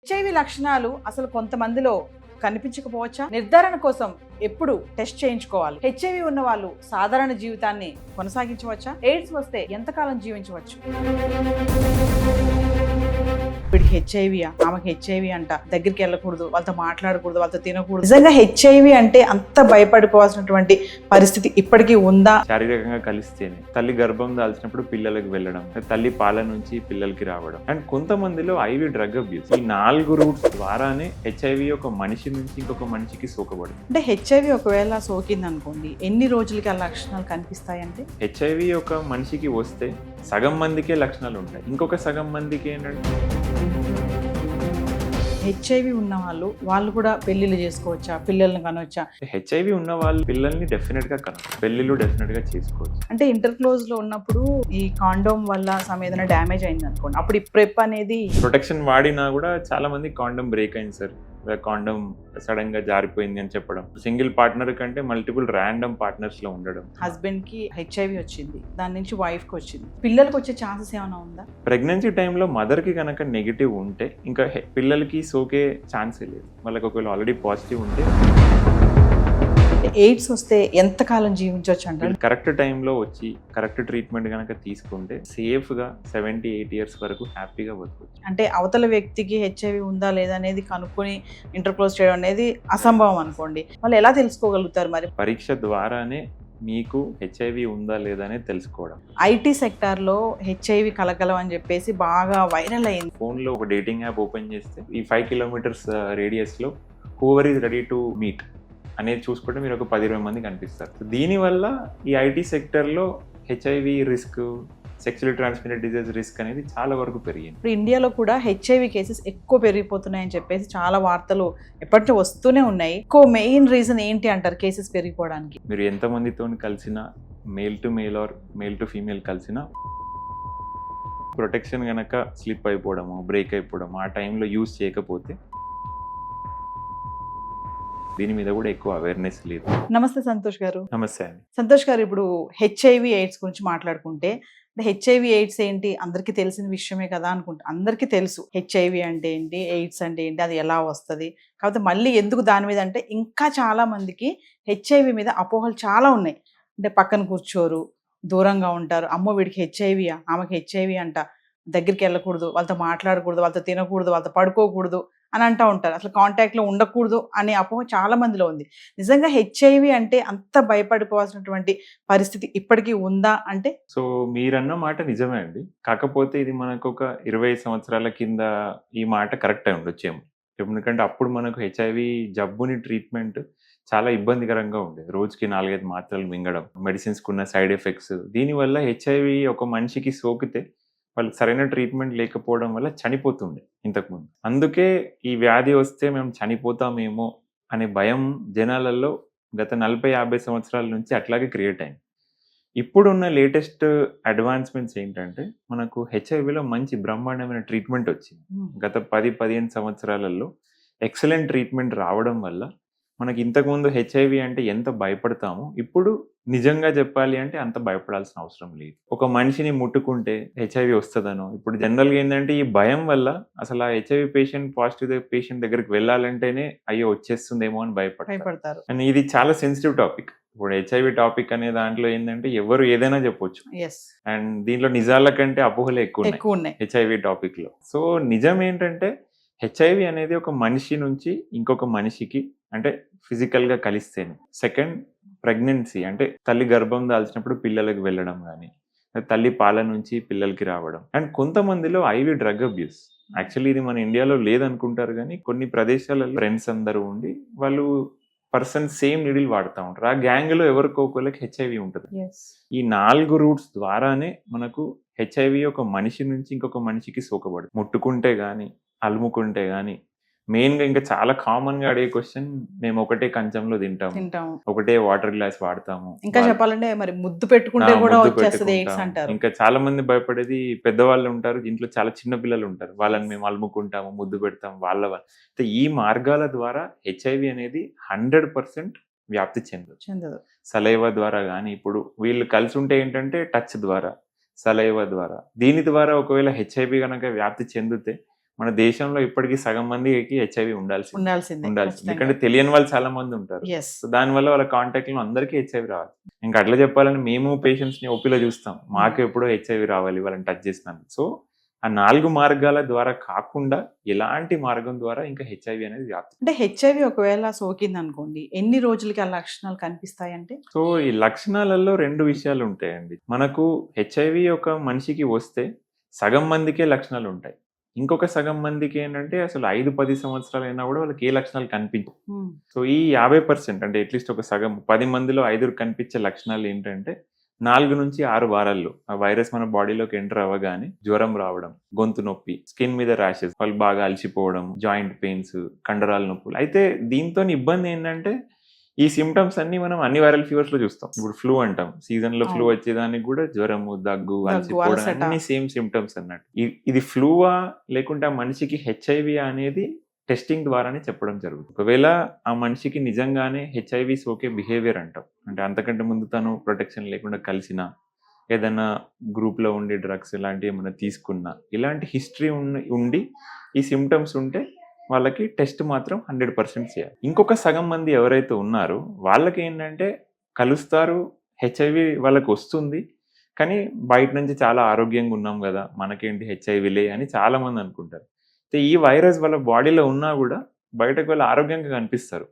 HIV లక్షణాలు అసలు కొంతమందిలో కనిపించకపోవచ్చా? నిర్ధారణ కోసం ఎప్పుడు టెస్ట్ చేయించుకోవాలి? హెచ్ఐవి ఉన్న వాళ్ళు సాధారణ జీవితాన్ని కొనసాగించవచ్చా? ఎయిడ్స్ వస్తే ఎంతకాలం జీవించవచ్చు? వీడికి హెచ్ఐవియా, ఆమెకి హెచ్ఐవి అంట, దగ్గరికి వెళ్ళకూడదు, వాళ్ళతో మాట్లాడకూడదు, వాళ్ళతో తినకూడదు. నిజంగా హెచ్ఐవి అంటే అంత భయపడిపోవాల్సినటువంటి పరిస్థితి ఇప్పటికీ ఉందా? శారీరకంగా కలిస్తేనే తల్లి గర్భం దాల్చినప్పుడు పిల్లలకి వెళ్ళడం, తల్లి పాల నుంచి పిల్లలకి రావడం, అండ్ కొంతమందిలో ఐవి డ్రగ్ అబ్యూస్. ఈ 4 రూట్స్ ద్వారానే హెచ్ఐవి ఒక మనిషి నుంచి ఇంకొక మనిషికి సోకబడుతుంది. అంటే హెచ్ఐవి ఒకవేళ సోకింది అనుకోండి, ఎన్ని రోజులకి ఆ లక్షణాలు కనిపిస్తాయంటే? హెచ్ఐవి ఒక మనిషికి వస్తే సగం మందికే లక్షణాలు ఉంటాయి, ఇంకొక సగం మందికి ఏంటంటే హెచ్ఐవి ఉన్న వాళ్ళు కూడా పెళ్లిళ్ళు చేసుకోవచ్చా? పిల్లల్ని కనవచ్చా? హెచ్ఐవి ఉన్న వాళ్ళు పిల్లల్ని డెఫినెట్ గా కనవచ్చు, పెళ్లిళ్ళు డెఫినెట్ గా చేసుకోవచ్చు. అంటే ఇంటర్ క్లోజ్ లో ఉన్నప్పుడు ఈ కాండోమ్ వల్ల ఏదైనా డ్యామేజ్ అయింది అనుకోండి, అప్పుడు ఈ ప్రెప్ అనేది ప్రొటెక్షన్ వాడినా కూడా చాలా మంది కాండోమ్ బ్రేక్ అయింది సార్, కాండోమ్ సడన్ గా జారిపోయింది అని చెప్పడం, సింగిల్ పార్ట్నర్ కంటే మల్టిపుల్ ర్యాండమ్ పార్ట్నర్స్ లో ఉండడం. హస్బెండ్ కి హెచ్ఐవి వచ్చింది, దాని నుంచి వైఫ్ కి వచ్చింది, పిల్లలకి వచ్చే ఛాన్సెస్ ఏమైనా ఉందా? ప్రెగ్నెన్సీ టైంలో మదర్ కి కనుక నెగిటివ్ ఉంటే ఇంకా పిల్లలకి సోకే ఛాన్సే లేదు. వాళ్ళకి ఒకవేళ ఆల్రెడీ పాజిటివ్ ఉంటే ఎయిడ్స్ వస్తే ఎంతకాలం జీవించవచ్చు అంటారు? కరెక్ట్ టైంలో వచ్చి కరెక్ట్ ట్రీట్మెంట్ కనుక తీసుకుంటే సేఫ్ గా 78 years వరకు హ్యాపీగా బతకవచ్చు. అంటే అవతల వ్యక్తికి హెచ్ఐవి ఉందా లేదా అనేది కనుక్కొని ఇంటర్ క్లోజ్ చేయడం అనేది అసంభవం అనుకోండి, వాళ్ళు ఎలా తెలుసుకోగలుగుతారు మరి? పరీక్ష ద్వారానే మీకు హెచ్ఐవి ఉందా లేదా అనేది తెలుసుకోవడం. ఐటీ సెక్టార్ లో హెచ్ఐవి కలకలం అని చెప్పేసి బాగా వైరల్ అయింది. ఫోన్ లో ఒక డేటింగ్ యాప్ ఓపెన్ చేస్తే ఈ 5 kilometers రేడియస్ లో whoever is ready to meet అనేది చూసుకుంటే మీరు ఒక 10-20 మంది కనిపిస్తారు. దీనివల్ల ఈ ఐటీ సెక్టర్లో HIV risk, sexually transmitted disease risk అనేది చాలా వరకు పెరిగింది. ఇప్పుడు ఇండియాలో కూడా హెచ్ఐవి కేసెస్ ఎక్కువ పెరిగిపోతున్నాయని చెప్పేసి చాలా వార్తలు ఎప్పటి వస్తూనే ఉన్నాయి. ఎక్కువ మెయిన్ రీజన్ ఏంటి అంటారు కేసెస్ పెరిగిపోవడానికి? మీరు ఎంతమందితో కలిసినా, male to male or male to female కలిసినా ప్రొటెక్షన్ కనుక స్లిప్ అయిపోవడము, బ్రేక్ అయిపోవడం, ఆ టైంలో యూజ్ చేయకపోతే దీని మీద కూడా ఎక్కువ అవేర్నెస్ లేదు. నమస్తే సంతోష్ గారు. నమస్తే అండి. సంతోష్ గారు, ఇప్పుడు హెచ్ఐవి ఎయిడ్స్ గురించి మాట్లాడుకుంటే, హెచ్ఐవి ఎయిడ్స్ ఏంటి అందరికీ తెలిసిన విషయమే కదా అనుకుంటా. అందరికీ తెలుసు హెచ్ఐవి అంటే ఏంటి, ఎయిడ్స్ అంటే ఏంటి, అది ఎలా వస్తుంది. కాకపోతే మళ్ళీ ఎందుకు దాని మీద అంటే ఇంకా చాలా మందికి హెచ్ఐవి మీద అపోహలు చాలా ఉన్నాయి. అంటే పక్కన కూర్చోరు, దూరంగా ఉంటారు, అమ్మో వీడికి హెచ్ఐవియా, ఆమెకి హెచ్ఐవి అంట, దగ్గరికి వెళ్ళకూడదు, వాళ్ళతో మాట్లాడకూడదు, వాళ్ళతో తినకూడదు, వాళ్ళతో పడుకోకూడదు అని అంటూ ఉంటారు. అసలు కాంటాక్ట్లో ఉండకూడదు అనే అపోహ చాలా మందిలో ఉంది. నిజంగా హెచ్ఐవి అంటే అంత భయపడిపోవాల్సినటువంటి పరిస్థితి ఇప్పటికీ ఉందా అంటే? సో మీరన్న మాట నిజమే అండి. కాకపోతే ఇది మనకు ఒక 20 సంవత్సరాల కింద ఈ మాట కరెక్ట్ అయి ఉండొచ్చేమో. ఎందుకంటే అప్పుడు మనకు హెచ్ఐవి జబ్బుని ట్రీట్మెంట్ చాలా ఇబ్బందికరంగా ఉండేది. రోజుకి 4-5 మాత్రలు మింగడం, మెడిసిన్స్ కున్న సైడ్ ఎఫెక్ట్స్, దీనివల్ల హెచ్ఐవి ఒక మనిషికి సోకితే వాళ్ళకి సరైన ట్రీట్మెంట్ లేకపోవడం వల్ల చనిపోతుండే ఇంతకుముందు. అందుకే ఈ వ్యాధి వస్తే మేము చనిపోతామేమో అనే భయం జనాలలో గత 40-50 సంవత్సరాల నుంచి అట్లాగే క్రియేట్ అయింది. ఇప్పుడున్న లేటెస్ట్ అడ్వాన్స్మెంట్స్ ఏంటంటే మనకు హెచ్ఐవిలో మంచి బ్రహ్మాండమైన ట్రీట్మెంట్ వచ్చింది. గత 10-15 సంవత్సరాలలో ఎక్సలెంట్ ట్రీట్మెంట్ రావడం వల్ల మనకి ఇంతకుముందు హెచ్ఐవి అంటే ఎంత భయపడతామో ఇప్పుడు నిజంగా చెప్పాలి అంటే అంత భయపడాల్సిన అవసరం లేదు. ఒక మనిషిని ముట్టుకుంటే హెచ్ఐవి వస్తుందనో, ఇప్పుడు జనరల్గా ఏంటంటే ఈ భయం వల్ల అసలు ఆ హెచ్ఐవి పాజిటివ్ పేషెంట్ దగ్గరికి వెళ్ళాలంటేనే అయ్యో వచ్చేస్తుందేమో అని భయపడతారు. అండ్ ఇది చాలా సెన్సిటివ్ టాపిక్. ఇప్పుడు హెచ్ఐవి టాపిక్ అనే దాంట్లో ఏంటంటే ఎవరు ఏదైనా చెప్పొచ్చు, అండ్ దీంట్లో నిజాల కంటే అపోహలే ఎక్కువ ఉన్నాయి హెచ్ఐవి టాపిక్ లో. సో నిజం ఏంటంటే హెచ్ఐవి అనేది ఒక మనిషి నుంచి ఇంకొక మనిషికి అంటే ఫిజికల్ గా కలిస్తేనే. సెకండ్, ప్రెగ్నెన్సీ అంటే తల్లి గర్భం దాల్చినప్పుడు పిల్లలకి వెళ్ళడం కానీ, తల్లి పాల నుంచి పిల్లలకి రావడం, అండ్ కొంతమందిలో ఐవి డ్రగ్ అబ్యూస్. యాక్చువల్లీ ఇది మన ఇండియాలో లేదనుకుంటారు కానీ కొన్ని ప్రదేశాలలో ఫ్రెండ్స్ అందరూ ఉండి వాళ్ళు పర్సన్ సేమ్ నీడిల్ వాడుతూ ఉంటారు. ఆ గ్యాంగ్ లో ఎవరికొకరికి హెచ్ఐవి ఉంటుంది. ఈ 4 రూట్స్ ద్వారానే మనకు హెచ్ఐవి ఒక మనిషి నుంచి ఇంకొక మనిషికి సోకబడు. ముట్టుకుంటే గానీ, అలుముకుంటే గానీ, మెయిన్ గా ఇంకా చాలా కామన్ గా అడిగే క్వశ్చన్, మేము ఒకటే కంచంలో తింటాము, ఒకటే వాటర్ గ్లాస్ వాడతాము, ఇంకా చెప్పాలంటే మరి ముద్దు పెట్టుకుంటే కూడా వచ్చేస్తది ఎయిడ్స్ అంటారు. ఇంకా చాలా మంది భయపడేది పెద్దవాళ్ళు ఉంటారు, ఇంట్లో చాలా చిన్న పిల్లలు ఉంటారు, వాళ్ళని మేము అలుముకుంటాము, ముద్దు పెడతాము, వాళ్ళ ఈ మార్గాల ద్వారా హెచ్ఐవి అనేది 100% వ్యాప్తి చెందదు. సలైవా ద్వారా కానీ, ఇప్పుడు వీళ్ళు కలిసి ఉంటే ఏంటంటే టచ్ ద్వారా, సలైవా ద్వారా, దీని ద్వారా ఒకవేళ హెచ్ఐవి కనుక వ్యాప్తి చెందితే మన దేశంలో ఇప్పటికీ సగం మందికి హెచ్ఐవి ఉండాల్సింది. ఉండాల్సిందే ఎందుకంటే ఖచ్చితంగా. తెలియని వాళ్ళు చాలా మంది ఉంటారు. ఎస్. సో దానివల్ల వాళ్ళ కాంటాక్ట్ లో అందరికీ హెచ్ఐవి రావాలి. ఇంకా అట్లా చెప్పాలని మేము పేషెంట్స్ ని ఓపీలో చూస్తాం, మాకు ఎప్పుడో హెచ్ఐవి రావాలి వాళ్ళని టచ్ చేసినాను. సో ఆ 4 మార్గాల ద్వారా కాకుండా ఎలాంటి మార్గం ద్వారా ఇంకా హెచ్ఐవి అనేది వ్యాప్తి. అంటే హెచ్ఐవి ఒకవేళ సోకింది అనుకోండి, ఎన్ని రోజులకి ఆ లక్షణాలు కనిపిస్తాయంటే? సో ఈ లక్షణాలలో 2 విషయాలు ఉంటాయండి. మనకు హెచ్ఐవి ఒక మనిషికి వస్తే సగం మందికే లక్షణాలు ఉంటాయి. ఇంకొక సగం మందికి ఏంటంటే అసలు 5-10 సంవత్సరాలైనా కూడా వాళ్ళకి ఏ లక్షణాలు కనిపించవు. సో ఈ 50% అంటే అట్లీస్ట్ ఒక సగం 10 మందిలో 5 కనిపించే లక్షణాలు ఏంటంటే 4 నుంచి 6 వారాల్లో ఆ వైరస్ మన బాడీలోకి ఎంటర్ అవ్వగానే జ్వరం రావడం, గొంతు నొప్పి, స్కిన్ మీద ర్యాషెస్, వాళ్ళు బాగా అలసిపోవడం, జాయింట్ పెయిన్స్, కండరాల నొప్పులు. అయితే దీంతో ఇబ్బంది ఏంటంటే ఈ సిమ్టమ్స్ అన్ని మనం అన్ని వైరల్ ఫీవర్స్ లో చూస్తాం. ఇప్పుడు ఫ్లూ అంటాం, సీజన్ లో ఫ్లూ వచ్చేదానికి కూడా జ్వరము, దగ్గు, అలసిపోవడం అలసట. అన్ని సేమ్ సిమ్టమ్స్ అన్నట్టు. ఇది ఫ్లూవా లేకుంటే ఆ మనిషికి హెచ్ఐవి అనేది టెస్టింగ్ ద్వారానే చెప్పడం జరుగుతుంది. ఒకవేళ ఆ మనిషికి నిజంగానే హెచ్ఐవి సోకే బిహేవియర్ అంటాం, అంటే అంతకంటే ముందు తను ప్రొటెక్షన్ లేకుండా కలిసినా, ఏదైనా గ్రూప్ లో ఉండి డ్రగ్స్ ఇలాంటివి ఏమైనా తీసుకున్నా, ఇలాంటి హిస్టరీ ఉండి ఈ సిమ్టమ్స్ ఉంటే వాళ్ళకి టెస్ట్ మాత్రం 100% చేయాలి. ఇంకొక సగం మంది ఎవరైతే ఉన్నారో వాళ్ళకి ఏంటంటే కలుస్తారు, హెచ్ఐవి వాళ్ళకి వస్తుంది, కానీ బయట నుంచి చాలా ఆరోగ్యంగా ఉన్నాం కదా, మనకేంటి హెచ్ఐవిలే అని చాలా మంది అనుకుంటారు. అయితే ఈ వైరస్ వాళ్ళ బాడీలో ఉన్నా కూడా బయటకు వాళ్ళు ఆరోగ్యంగా కనిపిస్తారు.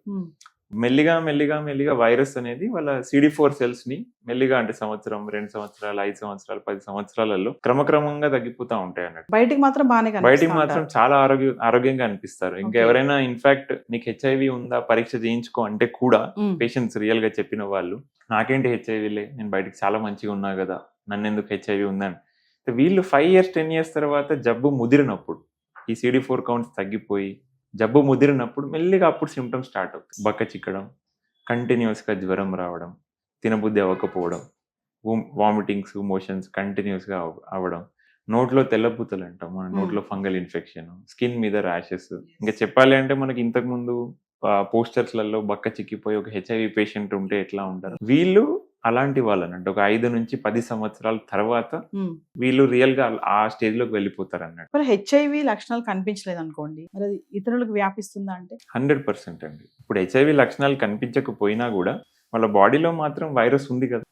మెల్లిగా మెల్లిగా మెల్లిగా వైరస్ అనేది వాళ్ళ CD4 సెల్స్ ని మెల్లిగా, అంటే సంవత్సరం, 2 సంవత్సరాలు, 5 సంవత్సరాలు, 10 సంవత్సరాలలో క్రమక్రమంగా తగ్గిపోతా ఉంటాయి అన్నట్టు. బయటికి మాత్రం బాగానే బయటికి మాత్రం చాలా ఆరోగ్యంగా అనిపిస్తారు. ఇంకా Okay. ఎవరైనా ఇన్ఫాక్ట్ నీకు హెచ్ఐవి ఉందా పరీక్ష చేయించుకో అంటే కూడా పేషెంట్స్ రియల్ గా చెప్పిన వాళ్ళు, నాకేంటి హెచ్ఐవిలే, నేను బయటికి చాలా మంచిగా ఉన్నా కదా, నన్ను ఎందుకు హెచ్ఐవి ఉందని. వీళ్ళు 5 years 10 years తర్వాత జబ్బు ముదిరినప్పుడు ఈ CD4 కౌంట్స్ తగ్గిపోయి జబ్బు ముదిరినప్పుడు మెల్లిగా అప్పుడు సిమ్టమ్స్ స్టార్ట్ అవుతాయి. బక్క చిక్కడం, కంటిన్యూస్ గా జ్వరం రావడం, తినబుద్ధి అవ్వకపోవడం, వామిటింగ్స్, మోషన్స్ కంటిన్యూస్ గా అవ్వడం, నోట్లో తెల్లబూతలు అంటాం, మన నోట్లో ఫంగల్ ఇన్ఫెక్షన్, స్కిన్ మీద ర్యాషెస్. ఇంకా చెప్పాలి అంటే మనకి ఇంతకు ముందు పోస్టర్స్లలో బక్క చిక్కిపోయి ఒక హెచ్ఐవి పేషెంట్ ఉంటే ఎట్లా ఉంటారు, వీళ్ళు అలాంటి వాళ్ళనంటే ఒక 5 నుంచి 10 సంవత్సరాల తర్వాత వీళ్ళు రియల్ గా ఆ స్టేజ్ లోకి వెళ్ళిపోతారు అన్నట్టు. మరి హెచ్ఐవి లక్షణాలు కనిపించలేదు అనుకోండి, మరి అది ఇతరులకు వ్యాపిస్తుందా అంటే? 100% అండి. ఇప్పుడు హెచ్ఐవి లక్షణాలు కనిపించకపోయినా కూడా వాళ్ళ బాడీలో మాత్రం వైరస్ ఉంది కదా.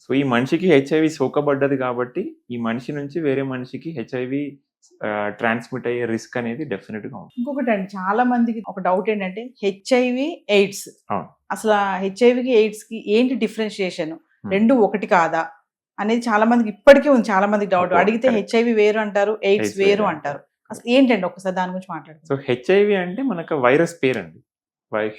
సో ఈ మనిషికి హెచ్ఐవి సోకబడ్డది కాబట్టి ఈ మనిషి నుంచి వేరే మనిషికి హెచ్ఐవి ట్రాన్స్మిట్ అయ్యే రిస్క్ అనేది డెఫినెట్ గా ఉంటుంది. ఇంకొకటి అండి, చాలా మందికి ఒక డౌట్ ఏంటంటే హెచ్ఐవి ఎయిడ్స్, అవును. అసలు హెచ్ఐవికి ఎయిడ్స్ కి ఏంటి డిఫరెన్షియేషన్, రెండు ఒకటి కాదా అనేది చాలా మందికి ఇప్పటికీ ఉంది. చాలా మందికి డౌట్. Okay, అడిగితే correct. హెచ్ఐవి వేరు అంటారు, ఎయిడ్స్ AIDS వేరు వేరు అంటారు. అసలు ఏంటండి ఒకసారి దాని గురించి మాట్లాడుతాం. సో హెచ్ఐవి అంటే మనకు వైరస్ పేరు అండి,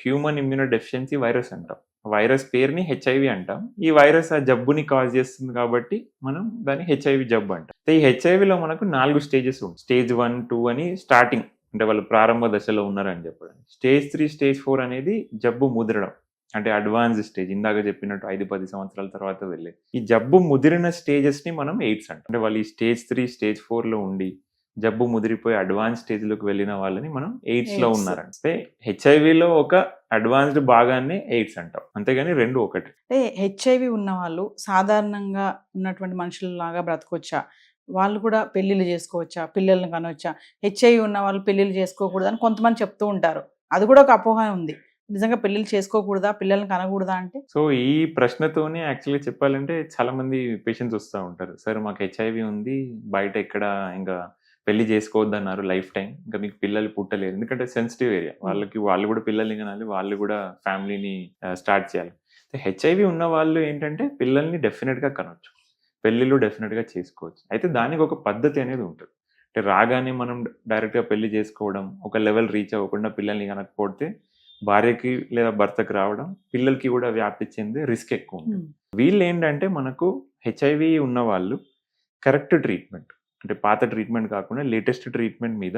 హ్యూమన్ ఇమ్యూనో డెఫిషియన్సీ వైరస్ అంటాం. వైరస్ పేరుని హెచ్ఐవి అంటాం. ఈ వైరస్ ఆ జబ్బుని కాజ్ చేస్తుంది కాబట్టి మనం దాన్ని హెచ్ఐవి జబ్బు అంటాం. ఈ హెచ్ఐవిలో మనకు 4 స్టేజెస్ ఉంటాయి. స్టేజ్ 1, 2 అని స్టార్టింగ్, అంటే వాళ్ళు ప్రారంభ దశలో ఉన్నారని చెప్పడం. స్టేజ్ 3, స్టేజ్ 4 అనేది జబ్బు ముదిరడం, అంటే అడ్వాన్స్ స్టేజ్. ఇందాక చెప్పినట్టు 5-10 సంవత్సరాల తర్వాత వెళ్ళే ఈ జబ్బు ముదిరిన స్టేజెస్ ని మనం ఎయిడ్స్ అంటాం. అంటే వాళ్ళు ఈ స్టేజ్ 3, స్టేజ్ 4 లో ఉండి జబ్బు ముదిరిపోయి అడ్వాన్స్ స్టేజ్ లోకి వెళ్ళిన వాళ్ళని మనం ఎయిడ్స్ లో ఉన్నారంటే హెచ్ఐవిలో ఒక అడ్వాన్స్డ్ భాగాన్ని ఎయిడ్స్ అంటాం. అంతేగాని రెండు ఒకటి. అంటే హెచ్ఐవి ఉన్న వాళ్ళు సాధారణంగా ఉన్నటువంటి మనుషులలాగా బ్రతకొచ్చా, వాళ్ళు కూడా పెళ్లిళ్ళు చేసుకోవచ్చా, పిల్లల్ని కనవచ్చా? హెచ్ఐవి ఉన్న వాళ్ళు పెళ్లిళ్ళు చేసుకోకూడదు అని కొంతమంది చెప్తూ ఉంటారు. అది కూడా ఒక అపోహ ఉంది. నిజంగా పెళ్లిళ్ళు చేసుకోకూడదా, పిల్లల్ని కనకూడదా అంటే? సో ఈ ప్రశ్నతోనే యాక్చువల్లీ చెప్పాలంటే చాలా మంది పేషెంట్స్ వస్తూ ఉంటారు, సార్ మాకు హెచ్ఐవి ఉంది, బయట ఎక్కడ ఇంకా పెళ్లి చేసుకోవద్దు అన్నారు లైఫ్ టైం, ఇంకా మీకు పిల్లలు పుట్టలేరు. ఎందుకంటే సెన్సిటివ్ ఏరియా, వాళ్ళు కూడా పిల్లల్ని కనాలి, వాళ్ళు కూడా ఫ్యామిలీని స్టార్ట్ చేయాలి. హెచ్ఐవి ఉన్న వాళ్ళు ఏంటంటే పిల్లల్ని డెఫినెట్ గా కనవచ్చు, పెళ్లిళ్ళు డెఫినెట్ గా చేసుకోవచ్చు. అయితే దానికి ఒక పద్ధతి అనేది ఉంటుంది. అంటే రాగానే మనం డైరెక్ట్ గా పెళ్లి చేసుకోవడం, ఒక లెవెల్ రీచ్ అవ్వకుండా పిల్లల్ని కనకపోతే భార్యకి లేదా భర్తకు రావడం, పిల్లలకి కూడా వ్యాప్తి చెందే రిస్క్ ఎక్కువ ఉంటుంది. వీళ్ళు ఏంటంటే మనకు హెచ్ఐవి ఉన్న వాళ్ళు కరెక్ట్ ట్రీట్మెంట్, అంటే పాత ట్రీట్మెంట్ కాకుండా లేటెస్ట్ ట్రీట్మెంట్ మీద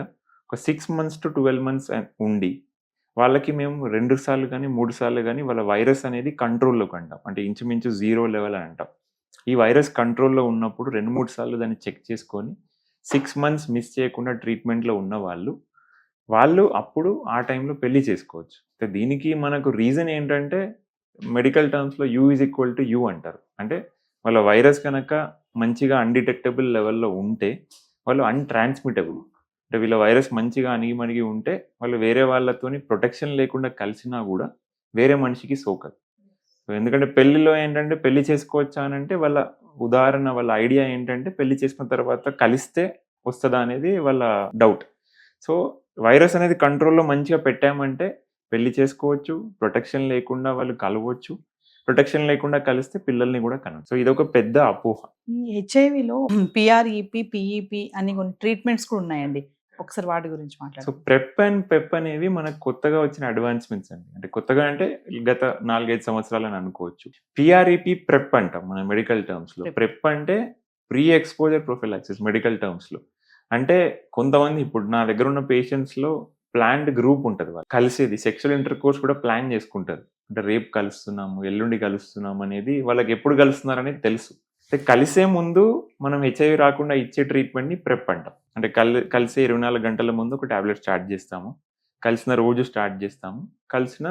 ఒక 6 months to 12 months ఉండి వాళ్ళకి మేము 2 సార్లు కానీ 3 సార్లు కానీ వాళ్ళ వైరస్ అనేది కంట్రోల్లోకి అంటాం, అంటే ఇంచుమించు 0 లెవెల్ అని అంటాం. ఈ వైరస్ కంట్రోల్లో ఉన్నప్పుడు 2-3 సార్లు దాన్ని చెక్ చేసుకొని 6 months మిస్ చేయకుండా ట్రీట్మెంట్లో ఉన్న వాళ్ళు అప్పుడు ఆ టైంలో పెళ్లి చేసుకోవచ్చు. దీనికి మనకు రీజన్ ఏంటంటే మెడికల్ టర్మ్స్లో U=U అంటారు. అంటే వాళ్ళ వైరస్ కనుక మంచిగా అన్డిటెక్టబుల్ లెవెల్లో ఉంటే వాళ్ళు అన్ట్రాన్స్మిటబుల్, అంటే వీళ్ళ వైరస్ మంచిగా అణిగి ఉంటే వాళ్ళు వేరే వాళ్ళతోని ప్రొటెక్షన్ లేకుండా కలిసినా కూడా వేరే మనిషికి సోకదు. సో ఎందుకంటే పెళ్లిలో ఏంటంటే పెళ్లి చేసుకోవచ్చా అని అంటే వాళ్ళ ఉదాహరణ, వాళ్ళ ఐడియా ఏంటంటే పెళ్లి చేసుకున్న తర్వాత కలిస్తే వస్తుందా అనేది వాళ్ళ డౌట్. సో వైరస్ అనేది కంట్రోల్‌లో మంచిగా పెట్టామంటే పెళ్లి చేసుకోవచ్చు, ప్రొటెక్షన్ లేకుండా వాళ్ళు కలవచ్చు, ప్రొటెక్షన్ లేకుండా కలిస్తే పిల్లల్ని కూడా కనొచ్చు. సో ఇదొక పెద్ద అపోహ. ఈ హెచ్ఐవిలో పిఆర్ఈపి, పిఈపి అని కొన్ని ట్రీట్మెంట్స్ కూడా ఉన్నాయండి. ఒకసారి వాటి గురించి సో మాట్లాడండి. ప్రెప్ అండ్ పెప్ అనేవి మనకు కొత్తగా వచ్చిన అడ్వాన్స్‌మెంట్స్ అండి. అంటే కొత్తగా అంటే గత 4, 5 సంవత్సరాలని అనుకోవచ్చు. పిఆర్ఈపి, ప్రెప్ అంటాం మన మెడికల్ టర్మ్స్‌లో. PrEP. ప్రెప్ అంటే ప్రీ ఎక్స్‌పోజర్ ప్రొఫిలాక్సిస్ మెడికల్ టర్మ్స్‌లో. అంటే కొంతమంది ఇప్పుడు నా దగ్గర ఉన్న పేషెంట్స్‌లో ప్లాన్డ్ గ్రూప్ ఉంటది వాళ్ళు. కలిసేది సెక్సువల్ ఇంటర్‌కోర్స్ కూడా ప్లాన్ చేసుకుంటారు. అంటే రేపు కలుస్తున్నాము, ఎల్లుండి కలుస్తున్నాం అనేది వాళ్ళకి ఎప్పుడు కలుస్తున్నారనేది తెలుసు. అంటే కలిసే ముందు మనం హెచ్ఐవి రాకుండా ఇచ్చే ట్రీట్మెంట్‌ని ప్రెప్ అంటాం. అంటే కలిసే 24 గంటల ముందు ఒక టాబ్లెట్ స్టార్ట్ చేస్తాము. కలిసిన రోజు స్టార్ట్ చేస్తాము. కలిసిన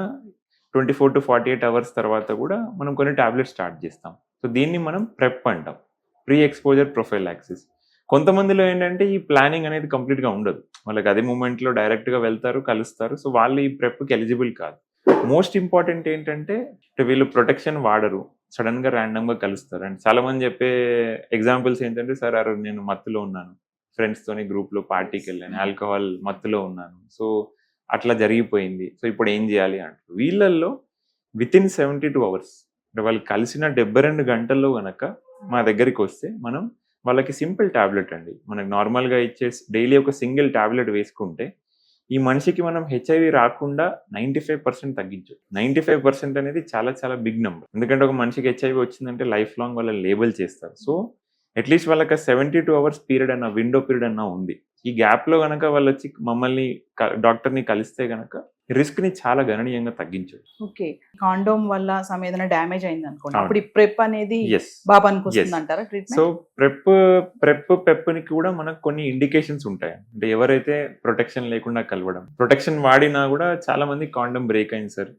24-48 అవర్స్ తర్వాత కూడా మనం కొన్ని టాబ్లెట్స్ స్టార్ట్ చేస్తాం. సో దీన్ని మనం ప్రెప్ అంటాం. Pre exposure prophylaxis. కొంతమందిలో ఏంటంటే ఈ ప్లానింగ్ అనేది కంప్లీట్‌గా ఉండదు. వాళ్ళకి అదే మూమెంట్‌లో డైరెక్ట్‌గా వెళ్తారు, కలుస్తారు. సో వాళ్ళు ఈ ప్రెప్‌కి ఎలిజిబుల్ కాదు. మోస్ట్ ఇంపార్టెంట్ ఏంటంటే వీళ్ళు ప్రొటెక్షన్ వాడరు. సడెన్‌గా ర్యాండమ్‌గా కలుస్తారు. అండ్ చాలా మంది చెప్పే ఎగ్జాంపుల్స్ ఏంటంటే, సార్ ఆ రోజు నేను మత్తులో ఉన్నాను. ఫ్రెండ్స్‌తోని గ్రూప్‌లో పార్టీకెళ్ళాను. ఆల్కహాల్ మత్తులో ఉన్నాను. సో అట్లా జరిగిపోయింది. సో ఇప్పుడు ఏం చేయాలి అంటారు. వీళ్ళల్లో వితిన్ 72 అవర్స్ అంటే వాళ్ళు కలిసిన 72 గంటల్లో గనక మా దగ్గరికొస్తే మనం వాళ్ళకి సింపుల్ టాబ్లెట్ అండి. మనకు నార్మల్‌గా ఇచ్చే డైలీ ఒక సింగిల్ టాబ్లెట్ వేసుకుంటే ఈ మనిషికి మనం హెచ్ఐవి రాకుండా 95% తగ్గించొచ్చు. 95% అనేది చాలా చాలా బిగ్ నంబర్. ఎందుకంటే ఒక మనిషికి హెచ్ఐవి వచ్చిందంటే లైఫ్ లాంగ్ వాళ్ళని లేబుల్ చేస్తారు. సో అట్‌లీస్ట్ వాళ్ళకి 72 అవర్స్ పీరియడ్ అన్న విండో పీరియడ్ అన్న ఉంది. ఈ గ్యాప్‌లో గనక వాళ్ళొచ్చి మమ్మల్ని డాక్టర్‌ని కలిస్తే గనక రిస్క్‌ని చాలా గణనీయంగా తగ్గించొచ్చు. ఓకే. కాండోమ్ వల్ల ఏదైనా డ్యామేజ్ అయిందనుకోండి. అవును. అప్పుడు ఈ ప్రెప్ అనేది యెస్. బా యెస్. పనికొస్తుందంటారా సో ట్రీట్మెంట్? పెప్‌ని కూడా మనకు కొన్ని ఇండికేషన్స్ ఉంటాయి. అంటే ఎవరైతే ప్రొటెక్షన్ లేకుండా కలవడం. ప్రొటెక్షన్ వాడినా కూడా చాలా మంది కాండోమ్ బ్రేక్ అయింది సార్.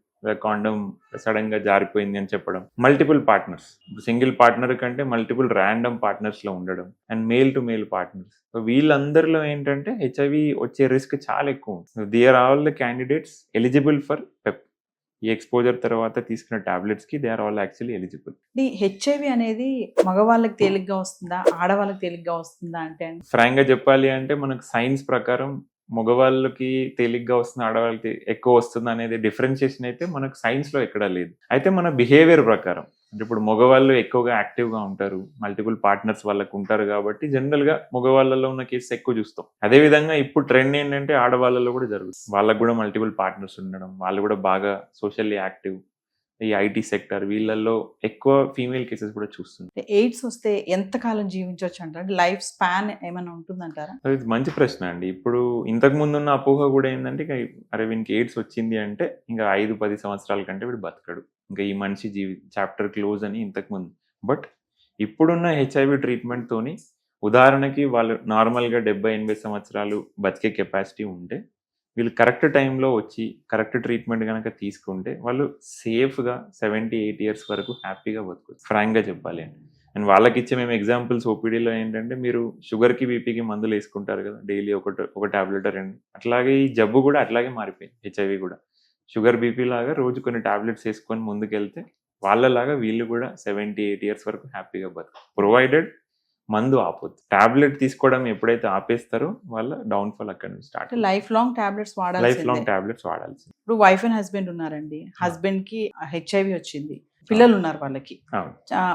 కాండోమ్ సడెన్‌గా జారిపోయింది అని చెప్పడం. Multiple partners. సింగిల్ పార్ట్నర్ కంటే మల్టిపుల్ ర్యాండమ్ పార్ట్నర్స్‌లో ఉండడం. And male to male partners. So వీళ్ళందరిలో ఏంటంటే హెచ్ఐవి వచ్చే రిస్క్ చాలా ఎక్కువ ఉంది. They are all the candidates eligible for పెప్. ఈ ఎక్స్‌పోజర్ తర్వాత తీసుకున్న టాబ్లెట్స్‌కి they are all actually eligible. ఈ హెచ్ఐవి అనేది మగవాళ్ళకి తేలిగ్గా వస్తుందా? ఆడవాళ్ళకి తేలిగ్గా వస్తుందా అంటే అండి? ఫ్రాంక్‌గా చెప్పాలి అంటే మనకు సైన్స్ ప్రకారం మగవాళ్ళకి తేలిగ్గా వస్తుంది, ఆడవాళ్ళకి ఎక్కువ వస్తుంది అనేది డిఫరెన్షియేషన్ అయితే మనకు సైన్స్‌లో ఎక్కడా లేదు. అయితే మన బిహేవియర్ ప్రకారం అంటే ఇప్పుడు మగవాళ్ళు ఎక్కువగా యాక్టివ్‌గా ఉంటారు. మల్టిపుల్ పార్ట్నర్స్ వాళ్ళకి ఉంటారు కాబట్టి జనరల్‌గా మగవాళ్ళలో ఉన్న కేసెస్ ఎక్కువ చూస్తాం. అదే విధంగా ఇప్పుడు ట్రెండ్ ఏంటంటే ఆడవాళ్ళలో కూడా జరుగుతుంది. వాళ్ళకి కూడా మల్టిపుల్ పార్ట్నర్స్ ఉండడం, వాళ్ళు కూడా బాగా సోషల్లీ యాక్టివ్. ఈ ఐటీ సెక్టర్ వీళ్ళల్లో ఎక్కువ ఫీమేల్ కేసెస్ కూడా చూస్తున్నాం. ఎయిడ్స్ వస్తే ఎంత కాలం జీవించొచ్చు అంటారు? అంటే లైఫ్ స్పాన్ ఏమైనా ఉంటుందంటారా? అది మంచి ప్రశ్న అండి. ఇప్పుడు ఇంతకు ముందున్న అపోహ కూడా ఏందంటే ఇక అరే వీనికి ఎయిడ్స్ వచ్చింది అంటే ఇంకా 5, 10 సంవత్సరాల కంటే వీడు బతకడు. ఇంకా ఈ మనిషి చాప్టర్ క్లోజ్ అని ఇంతకు ముందు. బట్ ఇప్పుడున్న హెచ్ఐవి ట్రీట్మెంట్ తోని ఉదాహరణకి వాళ్ళు నార్మల్‌గా 70, 80 సంవత్సరాలు బతికే కెపాసిటీ ఉంటే వీళ్ళు కరెక్ట్ టైంలో వచ్చి కరెక్ట్ ట్రీట్మెంట్ గనక తీసుకుంటే వాళ్ళు సేఫ్‌గా 78 ఇయర్స్ వరకు హ్యాపీగా బతకొచ్చు. ఫ్రాంక్‌గా చెప్పాలి అంటే. అండ్ వాళ్ళకిచ్చే మేము ఎగ్జాంపుల్స్ ఓపీడీలో ఏంటంటే మీరు షుగర్‌కి, బీపీకి మందులేసుకుంటారు కదా! డైలీ ఒక టాబ్లెటో 2 అట్లాగే ఈ జబ్బు కూడా అట్లాగే మారిపోయింది. హెచ్ఐవి కూడా. షుగర్, బీపీ లాగా రోజు కొన్ని టాబ్లెట్స్ ఏసుకొని ముందుకెళ్తే వాళ్ళలాగా వీళ్ళు కూడా 78 ఇయర్స్ వరకు హ్యాపీగా ప్రొవైడెడ్ మందు ఆపొద్దు. టాబ్లెట్ తీసుకోవడం ఎప్పుడైతే ఆపేస్తారో వాళ్ళ డౌన్‌ఫాల్ అక్కడి నుంచి స్టార్ట్. అంటే లైఫ్ లాంగ్ టాబ్లెట్స్ లైఫ్ వాడాల్సిందే. లాంగ్ టాబ్లెట్స్ వాడాల్సిందే. ఇప్పుడు వైఫ్ అండ్ హస్బెండ్ ఉన్నారండి. హస్బెండ్‌కి హెచ్ఐవి వచ్చింది. పిల్లలు ఉన్నారు వాళ్ళకి. అవును.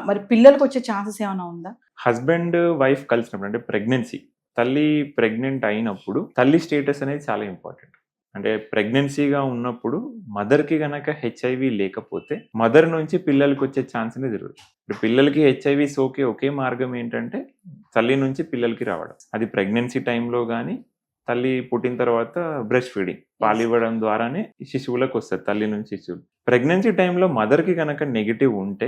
మరి పిల్లలకి వచ్చే ఛాన్సెస్ ఏమైనా ఉందా? హస్బెండ్, వైఫ్ కలిసినప్పుడు అంటే ప్రెగ్నెన్సీ. తల్లి ప్రెగ్నెంట్ అయినప్పుడు తల్లి స్టేటస్ అనేది చాలా ఇంపార్టెంట్. అంటే ప్రెగ్నెన్సీగా ఉన్నప్పుడు మదర్‌కి గనక హెచ్ఐవి లేకపోతే మదర్ నుంచి పిల్లలకి వచ్చే ఛాన్స్ అనేది జరుగుతుంది. ఇప్పుడు పిల్లలకి హెచ్ఐవి సోకే ఒకే మార్గం ఏంటంటే తల్లి నుంచి పిల్లలకి రావడం. అది ప్రెగ్నెన్సీ టైంలో గానీ తల్లి పుట్టిన తర్వాత బ్రెస్ట్ ఫీడింగ్ పాలివ్వడం ద్వారానే శిశువులకు వస్తది. తల్లి నుంచి శిశువులు. ప్రెగ్నెన్సీ టైంలో మదర్‌కి గనక నెగెటివ్ ఉంటే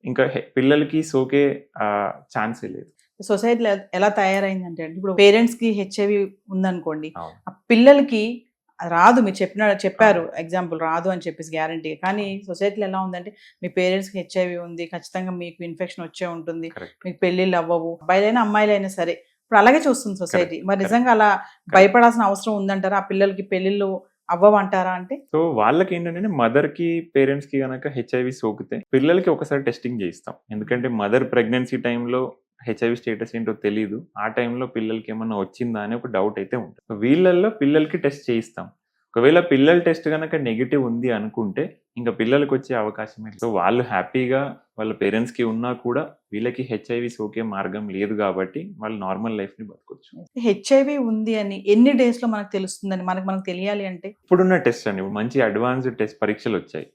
ఇంకా పిల్లలకి సోకే ఛాన్సే లేదు. సొసైటీలో ఎలా తయారైందంటే అండి, ఇప్పుడు పేరెంట్స్‌కి హెచ్ఐవి ఉందనుకోండి. అవును. ఆ పిల్లలకి రాదు. మీరు చెప్పారు ఎగ్జాంపుల్ రాదు అని చెప్పేసి గ్యారంటీగా. కానీ సొసైటీలో ఎలా ఉందంటే మీ పేరెంట్స్‌కి హెచ్ఐవి ఉంది. ఖచ్చితంగా మీకు ఇన్ఫెక్షన్ వచ్చే ఉంటుంది. కరెక్ట్. మీకు పెళ్ళిళ్ళు అవ్వవు. అబ్బాయిలైనా, అమ్మాయిలైనా సరే. ఇప్పుడు అలాగే చూస్తుంది సొసైటీ. మరి నిజంగా అలా భయపడాల్సిన అవసరం ఉందంటారా? ఆ పిల్లలకి పెళ్ళిళ్ళు అవ్వవంటారా అంటే? సో వాళ్ళకేంటంటే మదర్‌కి, పేరెంట్స్‌కి గనక హెచ్ఐవి సోకితే పిల్లలకి ఒకసారి టెస్టింగ్ చేయిస్తాం. ఎందుకంటే మదర్ ప్రెగ్నెన్సీ టైమ్‌లో హెచ్ఐవి స్టేటస్ ఏంటో తెలీదు. ఆ టైంలో పిల్లలకేమన్నా వచ్చిందా అని ఒక డౌట్ అయితే ఉంటది. సో వీళ్ళల్లో పిల్లలకి టెస్ట్ చేయిస్తాం. ఒకవేళ పిల్లల టెస్ట్ గనక నెగెటివ్ ఉంది అనుకుంటే ఇంక పిల్లలకొచ్చే అవకాశమే లేదు. సో వాళ్ళు హ్యాపీగా వాళ్ళ పేరెంట్స్‌కి ఉన్నా కూడా వీళ్ళకి హెచ్ఐవి సోకే మార్గం లేదు గాబట్టి వాళ్ళు నార్మల్ లైఫ్‌ని బతకొచ్చు. హెచ్ఐవి ఉంది అని ఎన్ని డేస్‌లో మనకు తెలుస్తుందని మనకు తెలియాలి అంటే? ఇప్పుడున్న టెస్ట్ అండి. ఇప్పుడు మంచి అడ్వాన్స్‌డ్ టెస్ట్ పరీక్షలొచ్చాయి.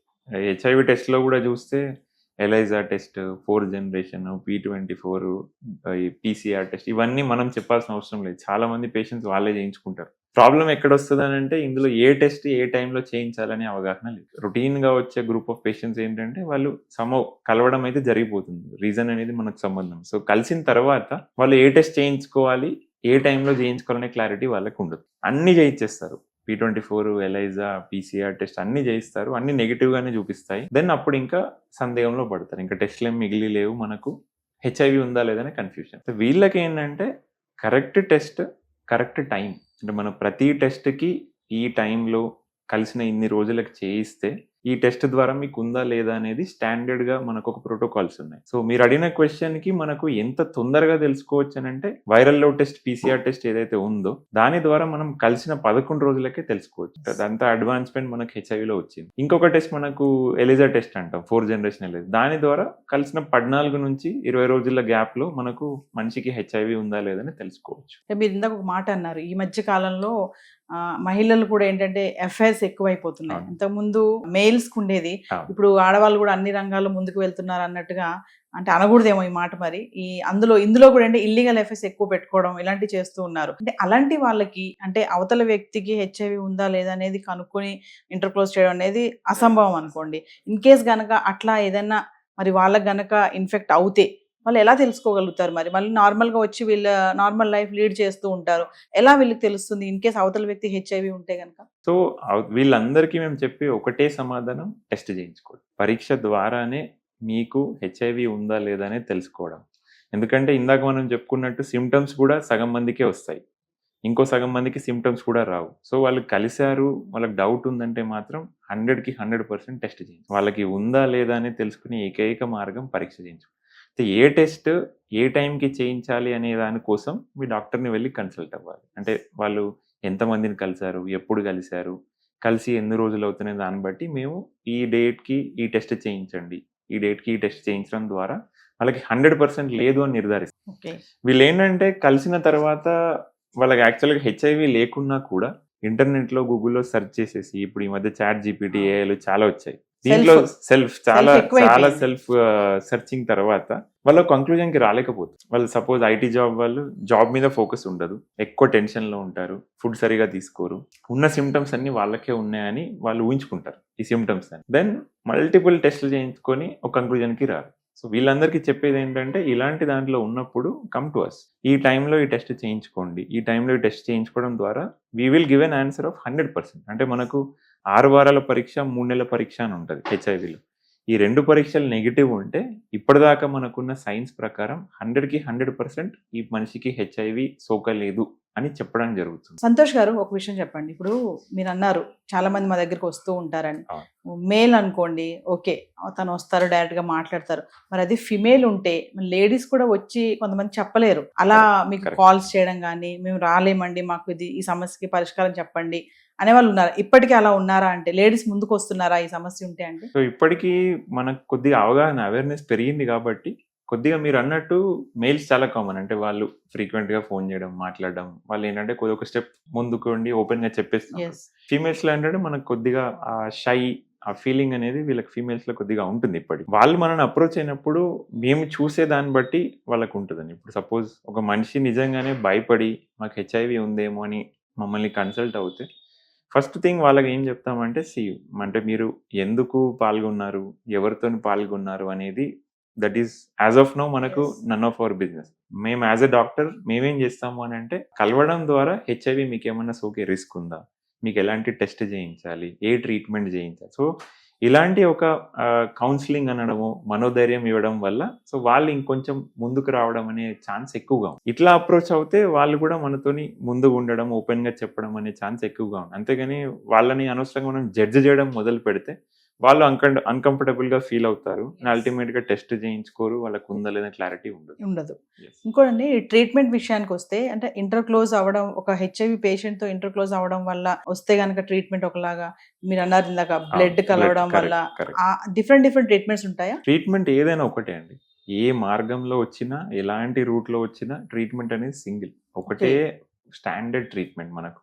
హెచ్ఐవి టెస్ట్‌లో గూడా జూస్తే Elijah test, 4th generation, P24 ఈ పీసీఆర్ టెస్ట్ ఇవన్నీ మనం చెప్పాల్సిన అవసరం లేదు. చాలా మంది పేషెంట్స్ వాళ్ళే చేయించుకుంటారు. ప్రాబ్లమ్ ఎక్కడొస్తదనంటే ఇందులో ఏ టెస్ట్ ఏ టైంలో చేయించాలనే అవగాహన లేదు. రొటీన్‌గా వచ్చే గ్రూప్ ఆఫ్ పేషెంట్స్ ఏంటంటే వాళ్ళు కలవడం అయితే జరిగిపోతుంది. రీజన్ అనేది మనకు సంబంధం. సో కలిసిన తర్వాత వాళ్ళు ఏ టెస్ట్ చేయించుకోవాలి, ఏ టైంలో చేయించుకోవాలనే క్లారిటీ వాళ్ళకుండదు. అన్నీ చేయించేస్తారు. P24, ఎలైజా, పీసీఆర్ టెస్ట్ అన్నీ చేయిస్తారు. అన్నీ నెగెటివ్‌గానే చూపిస్తాయి. దెన్ అప్పుడు ఇంకా సందేహంలో పడతారు. ఇంకా టెస్ట్‌లేం మిగిలి లేవు మనకు. హెచ్ఐవి ఉందా లేదా అనే కన్‌ఫ్యూజన్. సో వీళ్ళకేంటంటే కరెక్ట్ టెస్ట్, కరెక్ట్ టైం. అంటే మనం ప్రతి టెస్ట్‌కి ఈ టైంలో కలిసిన ఇన్ని రోజులకి చేయిస్తే ఈ టెస్ట్ ద్వారా మీకు ఉందా లేదా అనేది స్టాండర్డ్‌గా మనకొక ప్రోటోకాల్స్ ఉన్నాయి. సో మీరు అడిగిన క్వెషన్‌కి మనకు ఎంత తొందరగా తెలుసుకోవచ్చనంటే viral load test, PCR test ఏదైతే ఉందో దాని ద్వారా మనం కలిసిన 11 రోజులకే తెలుసుకోవచ్చు. అదంతా అడ్వాన్స్‌మెంట్ మనకు హెచ్ఐవిలో వచ్చింది. ఇంకొక టెస్ట్ మనకు ఎలిజా టెస్ట్ అంటాం. 4th generation Eliza. దాని ద్వారా కలిసిన 14 నుంచి 20 రోజుల గ్యాప్‌లో మనకు మనిషికి హెచ్ఐవి ఉందా లేదా అని తెలుసుకోవచ్చు. మీరు ఇందాక ఒక మాట అన్నారు. ఈ మధ్య కాలంలో మహిళలు కూడా ఏంటంటే ఎఫ్ఐఆర్స్ ఎక్కువైపోతున్నాయి. అవును. ఇంతకుముందు మేల్స్‌కి ఉండేది. అవును. ఇప్పుడు ఆడవాళ్ళు కూడా అన్ని రంగాల్లో ముందుకు వెళ్తున్నారు అన్నట్టుగా, అంటే అనకూడదేమో ఈ మాట మరి. ఇందులో కూడా అంటే ఇల్లీగల్ ఎఫ్ఐఆర్స్ ఎక్కువ పెట్టుకోవడం ఇలాంటివి చేస్తూ ఉన్నారు. అంటే అలాంటి వాళ్ళకి అంటే అవతల వ్యక్తికి హెచ్ఐవి ఉందా లేదా అనేది కనుక్కొని ఇంటర్‌క్లోజ్ చేయడం అనేది అసంభవం అనుకోండి. ఇన్ కేస్ గనక అట్లా ఏదన్నా మరి వాళ్ళకి గనక ఇన్ఫెక్ట్ అవుతే వాళ్ళు ఎలా తెలుసుకోగలుగుతారు మరి? మళ్ళీ నార్మల్‌గా వచ్చి వీళ్ళ నార్మల్ లైఫ్ లీడ్ చేస్తూ ఉంటారు. ఎలా వీళ్ళకి తెలుస్తుంది ఇన్ కేస్ అవతల వ్యక్తి హెచ్ఐవి ఉంటే గనక? సో వీళ్ళందరికీ మేము చెప్పే ఒకటే సమాధానం టెస్ట్ చేయించుకోండి. పరీక్ష ద్వారానే మీకు హెచ్ఐవి ఉందా లేదా అనేది తెలుసుకోవడం. ఎందుకంటే ఇందాక మనం చెప్పుకున్నట్టు సింప్టమ్స్ కూడా సగం మందికే వస్తాయి. ఇంకో సగం మందికి సింప్టమ్స్ కూడా రావు. సో వాళ్ళు కలిసారు, వాళ్ళకి డౌట్ ఉందంటే మాత్రం 100కి 100% టెస్ట్ చేయించు. వాళ్ళకి ఉందా లేదా అని తెలుసుకునే ఏకైక మార్గం పరీక్ష చేయించు. ఏ టెస్ట్ ఏ టైంకి చేయించాలి అనే దాని కోసం మీ డాక్టర్‌ని వెళ్లి కన్సల్ట్ అవ్వాలి. అంటే వాళ్ళు ఎంతమందిని కలిసారు, ఎప్పుడు కలిసారు, కలిసి ఎన్ని రోజులు అవుతున్న దాన్ని బట్టి మేము ఈ డేట్‌కి ఈ టెస్ట్ చేయించండి. ఈ డేట్‌కి ఈ టెస్ట్ చేయించడం ద్వారా వాళ్ళకి 100% లేదు అని నిర్ధారిస్తాం. ఓకే. వీళ్ళేంటంటే కలిసిన తర్వాత వాళ్ళకి యాక్చువల్‌గా హెచ్ఐవి లేకున్నా కూడా ఇంటర్నెట్‌లో, గూగుల్‌లో సెర్చ్ చేసేసి ఇప్పుడు ఈ మధ్య చాట్ జీపీటీ, ఏఐలు చాలా వచ్చాయి. దీంట్లో చాలా ఎక్కువైపోయింది. సెల్ఫ్ సెర్చింగ్ తర్వాత వాళ్ళు కంక్లూజన్‌కి రాలేకపోతారు. వాళ్ళు సపోజ్ ఐటీ జాబ్ వాళ్ళు జాబ్ మీద ఫోకస్ ఉండదు. ఎక్కువ టెన్షన్‌లో ఉంటారు. ఫుడ్ సరిగ్గా తీసుకోరు. ఉన్న సింప్టమ్స్ అన్నీ వాళ్ళకే ఉన్నాయని వాళ్ళు ఊహించుకుంటారు. ఈ సింప్టమ్స్ అని. దెన్ మల్టిపుల్ టెస్ట్‌లు చేయించుకొని ఒక కంక్లూజన్‌కి రారు. సో వీళ్ళందరికీ చెప్పేది ఏంటంటే ఇలాంటి దాంట్లో ఉన్నప్పుడు కమ్ టు అస్. ఈ టైంలో ఈ టెస్ట్ చేయించుకోండి. ఈ టైంలో ఈ టెస్ట్ చేయించుకోవడం ద్వారా we will give an answer of 100%. అంటే మనకు 6 వారాల పరీక్ష, 3 నెలల పరీక్ష అని ఉంటది హెచ్ఐవిలో. ఈ 2 పరీక్షలు నెగెటివ్ ఉంటే ఇప్పటిదాకా మనకున్న సైన్స్ ప్రకారం 100కి 100% ఈ మనిషికి హెచ్ఐవి సోకలేదు అని చెప్పడం జరుగుతుంది. సంతోష్ గారు ఒక విషయం చెప్పండి. ఇప్పుడు మీరన్నారు చాలా మంది మా దగ్గరికి వస్తూ ఉంటారని. అవును. మేల్ అనుకోండి ఓకే. తను వస్తారు డైరెక్ట్‌గా మాట్లాడతారు. మరి అది ఫిమేల్ ఉంటే లేడీస్ కూడా వచ్చి కొంతమంది చెప్పలేరు. అలా మీకు కరెక్ట్. కాల్స్ చేయడం గానీ, మేము రాలేమండి మాకు ఈ సమస్యకి పరిష్కారం చెప్పండి అనేవాళ్ళు ఉన్నారు. ఇప్పటికి అలా ఉన్నారా అంటే లేడీస్ ముందుకొస్తున్నారా ఈ సమస్య ఉంటే అంటే? సో ఇప్పటికీ మనకు కొద్దిగా అవగాహన అవేర్‌నెస్ పెరిగింది కాబట్టి కొద్దిగా మీరన్నట్టు మెయిల్స్ చాలా కామన్. అంటే వాళ్ళు ఫ్రీక్వెంట్‌గా ఫోన్ చేయడం, మాట్లాడడం. వాళ్ళేంటంటే ఒక స్టెప్ ముందుకుండి ఓపెన్‌గా చెప్పేస్తుంటారు. యెస్. ఫీమేల్స్‌లో ఏంటంటే మనకు కొద్దిగా షై ఆ ఫీలింగ్ అనేది వీళ్ళకి ఫీమేల్స్‌లో కొద్దిగా ఉంటుంది ఇప్పటికి. వాళ్ళు మనల్ని అప్రోచ్ అయినప్పుడు మేము చూసే దాన్ని బట్టి వాళ్ళకుంటదండి. ఇప్పుడు సపోజ్ ఒక మనిషి నిజంగానే భయపడి మాకు హెచ్ఐవి ఉందేమో అని మమ్మల్ని కన్సల్ట్ అవుతే ఫస్ట్ థింగ్ వాళ్ళకి ఏం చెప్తామంటే అంటే మీరు ఎందుకు పాల్గొన్నారు, ఎవరితోని పాల్గొన్నారు అనేది that is as of now మనకు Yes. None of our business. మేము యాజ్ ఎ డాక్టర్ మేమేం చేస్తాము అని అంటే కలవడం ద్వారా హెచ్ఐవి మీకేమన్నా సోకే రిస్క్ ఉందా, మీకు ఎలాంటి టెస్ట్ చేయించాలి, ఏ ట్రీట్మెంట్ చేయించాలి. సో ఇలాంటి ఒక కౌన్సిలింగ్ అనడము, మనోధైర్యం ఇవ్వడం వల్ల సో వాళ్ళు ఇంకొంచెం ముందుకు రావడం అనే ఛాన్స్ ఎక్కువగా ఉంది. ఇట్లా అప్రోచ్ అవుతే వాళ్ళు కూడా మనతోని ముందుకు ఉండడం, ఓపెన్‌గా చెప్పడం అనే ఛాన్స్ ఎక్కువగా ఉంది. అంతేగాని వాళ్ళని అనవసరంగా మనం జడ్జ్ చేయడం మొదలు పెడితే వాళ్ళు అన్‌కంఫర్టబుల్‌గా ఫీల్ అవుతారు. అల్టిమేట్‌గా టెస్ట్ చేయించుకోరు. వాళ్ళకి ఉందా లేదా క్లారిటీ ఉండదు. ఉండదు. యెస్. ఇంకోటండి ట్రీట్మెంట్ విషయానికొస్తే అంటే ఇంటర్ క్లోజ్ అవ్వడం ఒక హెచ్ఐవి పేషెంట్‌తో ఇంటర్ క్లోజ్ అవ్వడం వల్ల వస్తే గనక ట్రీట్మెంట్ ఒకలాగా మీరన్నారు ఇందాక బ్లడ్ బ్లడ్ కలవడం వల్ల కరెక్ట్. డిఫరెంట్ ట్రీట్మెంట్స్ ఉంటాయా? ట్రీట్మెంట్ ఏదైనా ఒకటే అండి. ఏ మార్గంలో వచ్చినా, ఎలాంటి రూట్‌లో వచ్చినా ట్రీట్మెంట్ అనేది సింగిల్. ఒకటే ఓకే. స్టాండర్డ్ ట్రీట్మెంట్ మనకు.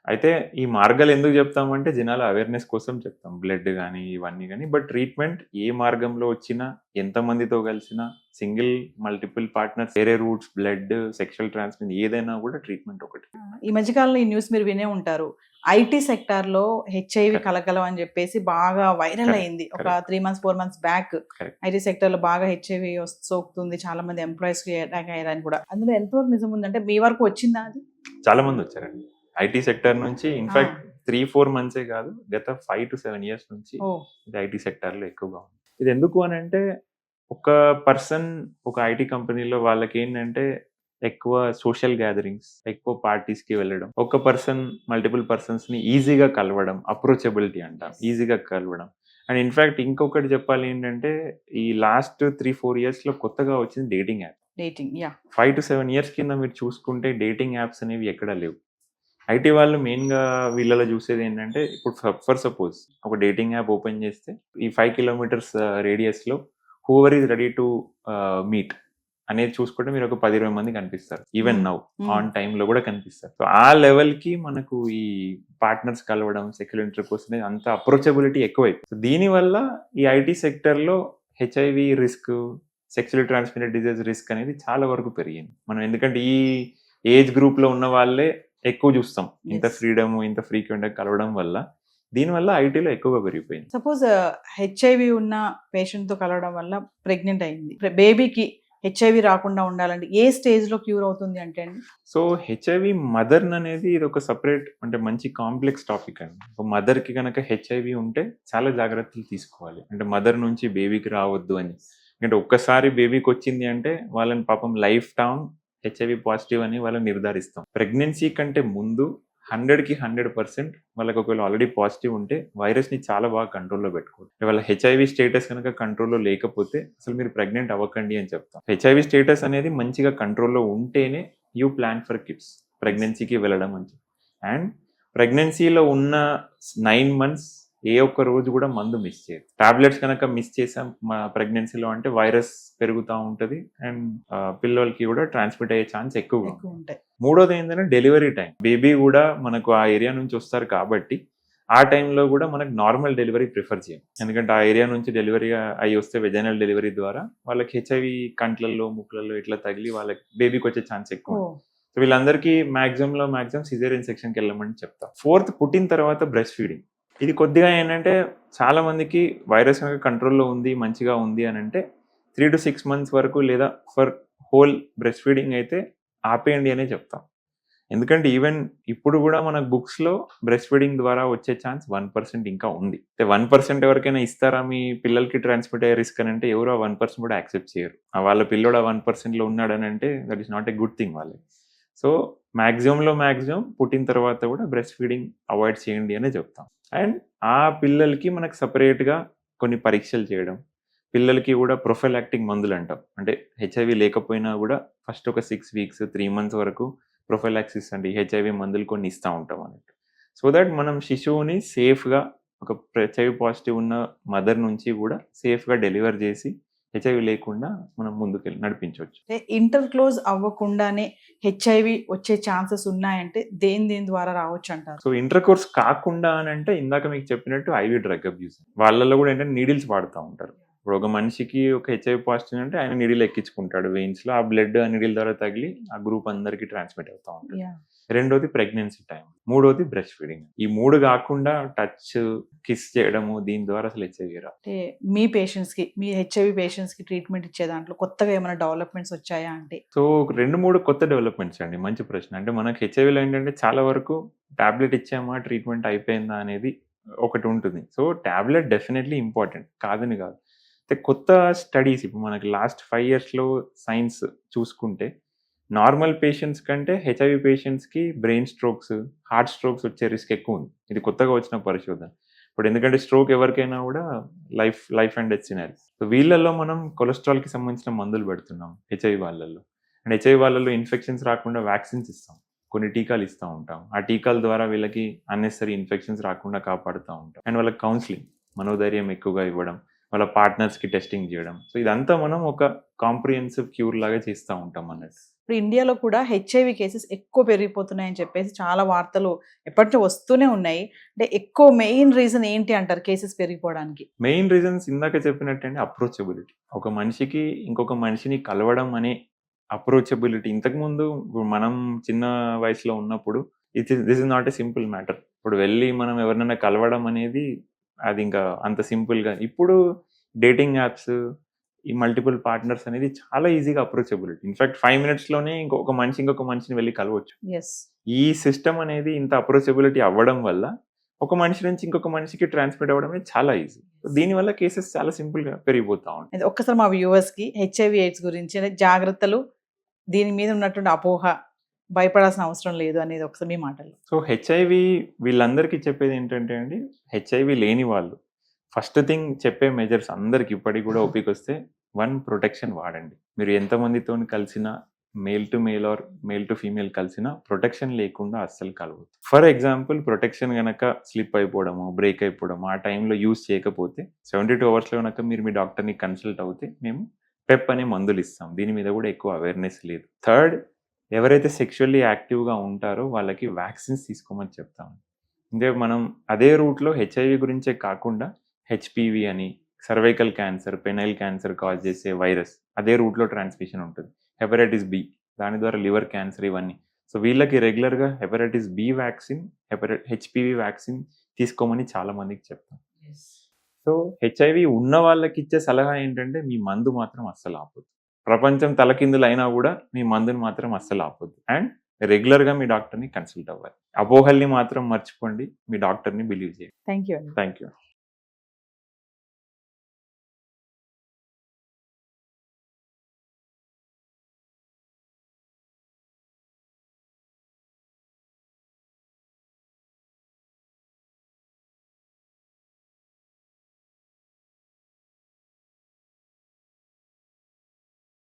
అయితే ఈ మార్గాలు ఎందుకు చెప్తామంటే జనాల అవేర్‌నెస్ కోసం చెప్తాం. బ్లడ్ గాని, ఇవన్నీ గాని. బట్ ట్రీట్మెంట్ ఏ మార్గంలో వచ్చినా, ఎంతమందితో కలిసినా, సింగిల్, మల్టిపుల్ పార్ట్నర్స్, వేరే రూట్స్, బ్లడ్, సెక్షువల్ ట్రాన్స్‌మిషన్ ఏదైనా కూడా ట్రీట్మెంట్ ఒకటే. ఈ మధ్య కాలంలో ఈ న్యూస్ మీరు వినే ఉంటారు. ఐటీ సెక్టార్‌లో హెచ్ఐవి కరెక్ట్. కలకలం అని చెప్పేసి బాగా వైరల్ కరెక్ట్. అయింది. ఒక correct. 3 months, 4 months back correct. IT సెక్టార్‌లో బాగా హెచ్ఐవి సోకుతుంది. చాలా మంది ఎంప్లాయీస్‌కి అటాక్ అయ్యారని కూడా. అందులో ఎంతవరకు నిజం ఉందంటే మీ వరకు వచ్చిందా అది? చాలా మంది వచ్చారండి. ఐటీ సెక్టార్ నుంచి ఆ! ఇన్‌ఫాక్ట్ 3, 4 మంత్సే కాదు. గత 5-7 ఇయర్స్ నుంచి ఓహ్! ఇది ఐటీ సెక్టార్‌లో ఎక్కువగా ఉంది. ఇది ఎందుకు అనంటే ఒక పర్సన్ ఒక ఐటీ కంపెనీలో వాళ్ళకేంటంటే ఎక్కువ సోషల్ గ్యాదరింగ్స్, ఎక్కువ పార్టీస్‌కి వెళ్ళడం. ఒక పర్సన్ మల్టిపుల్ పర్సన్స్‌ని ఈజీగా కలవడం, అప్రోచబిలిటీ అంటాం. ఈజీగా కలవడం. అండ్ ఇన్‌ఫాక్ట్ ఇంకొకటి చెప్పాలి ఏంటంటే ఈ లాస్ట్ 3, 4 ఇయర్స్‌లో కొత్తగా వచ్చింది dating app. Dating. Yeah! 5-7 years కింద మీరు చూసుకుంటే డేటింగ్ యాప్స్ అనేవి ఎక్కడా లేవు. ఐటీ వాళ్ళు మెయిన్‌గా వీళ్ళలో చూసేది ఏంటంటే ఇప్పుడు ఫర్ సపోజ్ ఒక డేటింగ్ యాప్ ఓపెన్ చేస్తే ఈ 5 కిలోమీటర్స్ రేడియస్‌లో whoever is ready to meet అనేది చూసుకుంటే మీరు ఒక 10, 20 మంది కనిపిస్తారు. ఈవెన్ హ్మ్. నౌ హ్మ్. ఆన్ టైమ్‌లో కూడా కనిపిస్తారు. సో ఆ లెవెల్‌కి మనకు ఈ పార్ట్నర్స్ కలవడం, సెక్సువల్ ఇంటర్‌కోర్స్ అనేది అంత అప్రోచబిలిటీ ఎక్కువైపోయింది. సో దీనివల్ల ఈ ఐటీ సెక్టార్‌లో HIV risk, sexually transmitted disease risk అనేది చాలా వరకు పెరిగింది. మనం ఎందుకంటే ఈ ఏజ్ గ్రూప్‌లో ఉన్న వాళ్ళే ఎక్కువ చూస్తాం. ఇంత యెస్. ఫ్రీడమ్, ఇంత ఫ్రీక్వెంట్‌గా కలవడం వల్ల దీనివల్ల ఐటీలో ఎక్కువగా పెరిగిపోయింది. సపోజ్ హెచ్ఐవి ఉన్న పేషెంట్‌తో కలవడం వల్ల ప్రెగ్నెంట్ అయింది. బేబీకి హెచ్ఐవి రాకుండా ఉండాలంటే ఏ స్టేజ్‌లో క్యూర్ అవుతుంది అంటే అండి? సో హెచ్ఐవి మదర్‌ననేది ఇదొక సెపరేట్ అంటే మంచి కాంప్లెక్స్ టాపిక్ అండి. ఒక మదర్‌కి గనక హెచ్ఐవి ఉంటే చాలా జాగ్రత్తలు తీసుకోవాలి. అంటే మదర్ నుంచి బేబీకి రావద్దు అని. ఎందుకంటే ఒక్కసారి బేబీకొచ్చింది అంటే వాళ్ళని పాపం లైఫ్ టైమ్ హెచ్ఐవి పాజిటివ్ అని వాళ్ళని నిర్ధారిస్తాం. ప్రెగ్నెన్సీ కంటే ముందు 100కి 100% వాళ్ళకి ఒకవేళ ఆల్రెడీ పాజిటివ్ ఉంటే వైరస్‌ని చాలా బాగా కంట్రోల్‌లో పెట్టుకోవాలి. వాళ్ళ హెచ్ఐవి స్టేటస్ గనక కంట్రోల్‌లో లేకపోతే అసలు మీరు ప్రెగ్నెంట్ అవ్వకండి అని చెప్తాం. హెచ్ఐవి స్టేటస్ అనేది మంచిగా కంట్రోల్‌లో ఉంటేనే యూ ప్లాన్ ఫర్ కిడ్స్. ప్రెగ్నెన్సీకి వెళ్ళడం అని చెప్పి. అండ్ ప్రెగ్నెన్సీలో ఉన్న 9 మంత్స్ ఏ ఒక్క రోజు కూడా మందు మిస్ చేయదు. టాబ్లెట్స్ కనుక మిస్ చేసాం మా ప్రెగ్నెన్సీలో అంటే వైరస్ పెరుగుతా ఉంటది. అండ్ పిల్లలకి కూడా ట్రాన్స్మిట్ అయ్యే ఛాన్స్ ఎక్కువగా ఉంటుంది. ఎక్కువ ఉంటాయి. మూడోది ఏంటంటే డెలివరీ టైం. బేబీ కూడా మనకు ఆ ఏరియా నుంచి వస్తారు కాబట్టి ఆ టైంలో కూడా మనకు నార్మల్ డెలివరీ ప్రిఫర్ చేయం. ఎందుకంటే ఆ ఏరియా నుంచి డెలివరీ అయ్యి వస్తే వెజైనల్ డెలివరీ ద్వారా వాళ్ళకి హెచ్ఐవి కంట్లలో, ముక్కులలో ఇట్లా తగిలి వాళ్ళకి బేబీకి వచ్చే ఛాన్స్ ఎక్కువ ఉంటుంది. ఓహ్! సో వీళ్ళందరికీ మాక్సిమం సిజేరియన్ సెక్షన్‌కి వెళ్ళమని చెప్తాం. ఫోర్త్ పుట్టిన తర్వాత బ్రెస్ట్ ఫీడింగ్. ఇది కొద్దిగా ఏంటంటే చాలా మందికి వైరస్ కనుక కంట్రోల్‌లో ఉంది, మంచిగా ఉంది అని అంటే 3-6 మంత్స్ వరకు లేదా ఫర్ హోల్ బ్రెస్ట్ ఫీడింగ్ అయితే ఆపేయండి అనే చెప్తాం. ఎందుకంటే ఈవెన్ ఇప్పుడు కూడా మన బుక్స్‌లో బ్రెస్ట్ ఫీడింగ్ ద్వారా వచ్చే ఛాన్స్ 1% ఇంకా ఉంది. అంటే 1% ఎవరికైనా ఇస్తారా మీ పిల్లలకి ట్రాన్స్మిట్ అయ్యే రిస్క్ అని అంటే ఎవరు ఆ 1% కూడా యాక్సెప్ట్ చేయరు. వాళ్ళ పిల్లోడు ఆ 1%లో ఉన్నాడని అంటే that is not a good thing వాళ్ళకి. సో మాక్సిమం పుట్టిన తర్వాత కూడా బ్రెస్ట్ ఫీడింగ్ అవాయిడ్ చేయండి అనే చెప్తాం. అండ్ ఆ పిల్లలకి మనకు సెపరేట్‌గా కొన్ని పరీక్షలు చేయడం. పిల్లలకి కూడా ప్రొఫైలాక్టిక్ మందులు అంటాం. అంటే హెచ్ఐవి లేకపోయినా కూడా ఫస్ట్ ఒక 6 వీక్స్, 3 మంత్స్ వరకు ప్రొఫైలాక్సిస్ అంటే హెచ్ఐవి మందులు కొన్ని ఇస్తా ఉంటాం అన్నట్టు. సో దట్ మనం శిశువుని సేఫ్‌గా ఒక హెచ్ఐవి పాజిటివ్ ఉన్న మదర్ నుంచి కూడా సేఫ్‌గా డెలివర్ చేసి హెచ్ఐవి లేకుండా మనం ముందుకెళ్ళి నడిపించొచ్చు. అంటే ఇంటర్ క్లోజ్ అవ్వకుండానే హెచ్ఐవి వచ్చే ఛాన్సెస్ ఉన్నాయంటే దేని ద్వారా రావచ్చంటారు? సో ఇంటర్‌కోర్స్ కాకుండా అనంటే ఇందాక మీకు చెప్పినట్టు ఐవీ డ్రగ్ అబ్యూస్. వాళ్ళలో కూడా ఏంటంటే నీడిల్స్ వాడుతా ఉంటారు. ఇప్పుడు ఒక మనిషికి ఒక హెచ్ఐవి పాజిటివ్ అంటే ఆయన నీడిల్ ఎక్కించుకుంటాడు వెయిన్స్‌లో. ఆ బ్లడ్ ఆ నీడిల్ ద్వారా తగిలి ఆ గ్రూప్ అందరికి ట్రాన్స్మిట్ అవుతా ఉంటది. యాహ్! రెండోది ప్రెగ్నెన్సీ టైం. మూడోది బ్రెస్ట్ ఫీడింగ్. ఈ 3 కాకుండా టచ్, కిస్ చేయడము దీని ద్వారా అసలు హెచ్ఐవి రాదు. అంటే మీ పేషెంట్స్‌కి, మీ హెచ్ఐవి పేషెంట్స్‌కి ట్రీట్మెంట్ ఇచ్చే దాంట్లో కొత్తగా ఏమైనా డెవలప్‌మెంట్స్ వచ్చాయా అంటే? సో 2, 3 కొత్త డెవలప్‌మెంట్స్ అండి. మంచి ప్రశ్న. అంటే మనకు హెచ్ఐవిలో ఏంటంటే చాలా వరకు టాబ్లెట్ ఇచ్చామా, ట్రీట్మెంట్ అయిపోయిందా అనేది ఒకటి ఉంటుంది. సో, టాబ్లెట్ డెఫినైట్‌లీ ఇంపార్టెంట్ కాదని కాదు. అయితే కొత్త స్టడీస్ ఇప్పుడు మనకి లాస్ట్ 5 ఇయర్స్‌లో సైన్స్ చూసుకుంటే, నార్మల్ పేషెంట్స్ కంటే హెచ్ఐవి పేషెంట్స్‌కి బ్రెయిన్ స్ట్రోక్స్, హార్ట్ స్ట్రోక్స్ వచ్చే రిస్క్ ఎక్కువుంది. ఇది కొత్తగా వచ్చిన పరిశోధన. ఇప్పుడు ఎందుకంటే స్ట్రోక్ ఎవరికైనా కూడా life and death scenario. So, వీళ్ళల్లో మనం కొలెస్ట్రాల్‌కి సంబంధించిన మందులు పెడుతున్నాం హెచ్ఐవి వాళ్ళల్లో. అండ్ హెచ్ఐవి వాళ్ళలో ఇన్ఫెక్షన్స్ రాకుండా వ్యాక్సిన్స్ ఇస్తాం. కొన్ని టీకాలు ఇస్తా ఉంటాం. ఆ టీకాల ద్వారా వీళ్ళకి అన్నెసెసరీ ఇన్ఫెక్షన్స్ రాకుండా కాపాడుతా ఉంటాం. అండ్ వాళ్ళకి కౌన్సిలింగ్, మనోధైర్యం ఎక్కువగా ఇవ్వడం, వాళ్ళ పార్ట్నర్స్‌కి టెస్టింగ్ చేయడం. సో, ఇదంతా మనం ఒక కాంప్రిహెన్సివ్ క్యూర్ లాగా చేస్తా ఉంటాం అన్నట్టు. ఇప్పుడు ఇండియాలో కూడా హెచ్ఐవి కేసెస్ ఎక్కువ పెరిగిపోతున్నాయని చెప్పేసి చాలా వార్తలు ఎప్పటినుంచో వస్తూనే ఉన్నాయి. అంటే ఎక్కువ మెయిన్ రీజన్ ఏంటి అంటారు కేసెస్ పెరిగిపోవడానికి? మెయిన్ రీజన్స్ ఇందాక చెప్పినట్టండి అప్రోచబిలిటీ. ఒక మనిషికి ఇంకొక మనిషిని కలవడం అనే అప్రోచబిలిటీ ఇంతకుముందు ఇప్పుడు మనం చిన్న వయసులో ఉన్నప్పుడు this is not a simple matter. ఇప్పుడు వెళ్ళి మనం ఎవరినైనా కలవడం అనేది అది ఇంకా అంత సింపుల్‌గా ఇప్పుడు డేటింగ్ యాప్స్, ఈ మల్టిపుల్ పార్ట్నర్స్ అనేది చాలా ఈజీగా అప్రోచబిలిటీ. ఇన్‌ఫాక్ట్ 5 మినిట్స్‌లోనే ఇంకొక మనిషి ఇంకొక మనిషిని వెళ్లి కలవచ్చు. యెస్. ఈ సిస్టమ్ అనేది ఇంత అప్రోచబిలిటీ అవ్వడం వల్ల ఒక మనిషి నుంచి ఇంకొక మనిషికి ట్రాన్స్‌మిట్ అవ్వడం అనేది చాలా ఈజీ. దీనివల్ల కేసెస్ చాలా సింపుల్‌గా పెరిగిపోతా ఉంటాయి. అయితే ఒక్కసారి మా వ్యూవర్స్‌కి హెచ్ఐవి ఎయిడ్స్ గురించి అంటే జాగ్రత్తలు, దీని మీద ఉన్నటువంటి అపోహ, భయపడాల్సిన అవసరం లేదు అనేది ఒకసారి మీ మాటల్లో. సో, హెచ్ఐవి వీళ్ళందరికీ చెప్పేదేంటంటే అండి, హెచ్ఐవి లేని వాళ్ళు ఫస్ట్ థింగ్ చెప్పే మెజర్స్ అందరికి ఇప్పటికి కూడా ఓపికొస్తే 1 ప్రొటెక్షన్ వాడండి. మీరు ఎంతమందితోని కలిసినా male to male or male to female కలిసినా ప్రొటెక్షన్ లేకుండా అస్సలు కలవద్దు. ఫర్ ఎగ్జాంపుల్ ప్రొటెక్షన్ గనక స్లిప్ అయిపోవడము, బ్రేక్ అయిపోవడము, ఆ టైంలో యూజ్ చేయకపోతే 72 అవర్స్‌లో గనక మీరు మీ డాక్టర్‌ని కన్సల్ట్ అవుతే మేము పెప్ అనే మందులు ఇస్తాం. దీని మీద కూడా ఎక్కువ అవేర్‌నెస్ లేదు. థర్డ్, ఎవరైతే సెక్షువల్లీ యాక్టివ్‌గా ఉంటారో వాళ్ళకి వ్యాక్సిన్స్ తీసుకోమని చెప్తాం. అంటే మనం అదే రూట్‌లో హెచ్ఐవి గురించే కాకుండా హెచ్‌పివి అని, cervical cancer, penile cancer cause చేసే వైరస్ అదే రూట్‌లో ట్రాన్స్‌మిషన్ ఉంటుంది. హెపటైటిస్ బి, దాని ద్వారా లివర్ క్యాన్సర్ ఇవన్నీ. సో, వీళ్ళకి రెగ్యులర్‌గా hepatitis B vaccine, HPV vaccine తీసుకోమని చాలా మందికి చెప్తాం. సో, హెచ్ఐవి ఉన్న వాళ్ళకిచ్చే సలహా ఏంటంటే మీ మందు మాత్రం అస్సలు ఆపొద్దు. ప్రపంచం తలకిందులైనా గూడా మీ మందుని మాత్రం అస్సలు ఆపొద్దు. అండ్ రెగ్యులర్‌గా మీ డాక్టర్‌ని కన్సల్ట్ అవ్వాలి. అపోహల్ని మాత్రం మర్చిపోండి. మీ డాక్టర్‌ని బిలీవ్ చేయండి. థాంక్ యూ అండి. Thank you.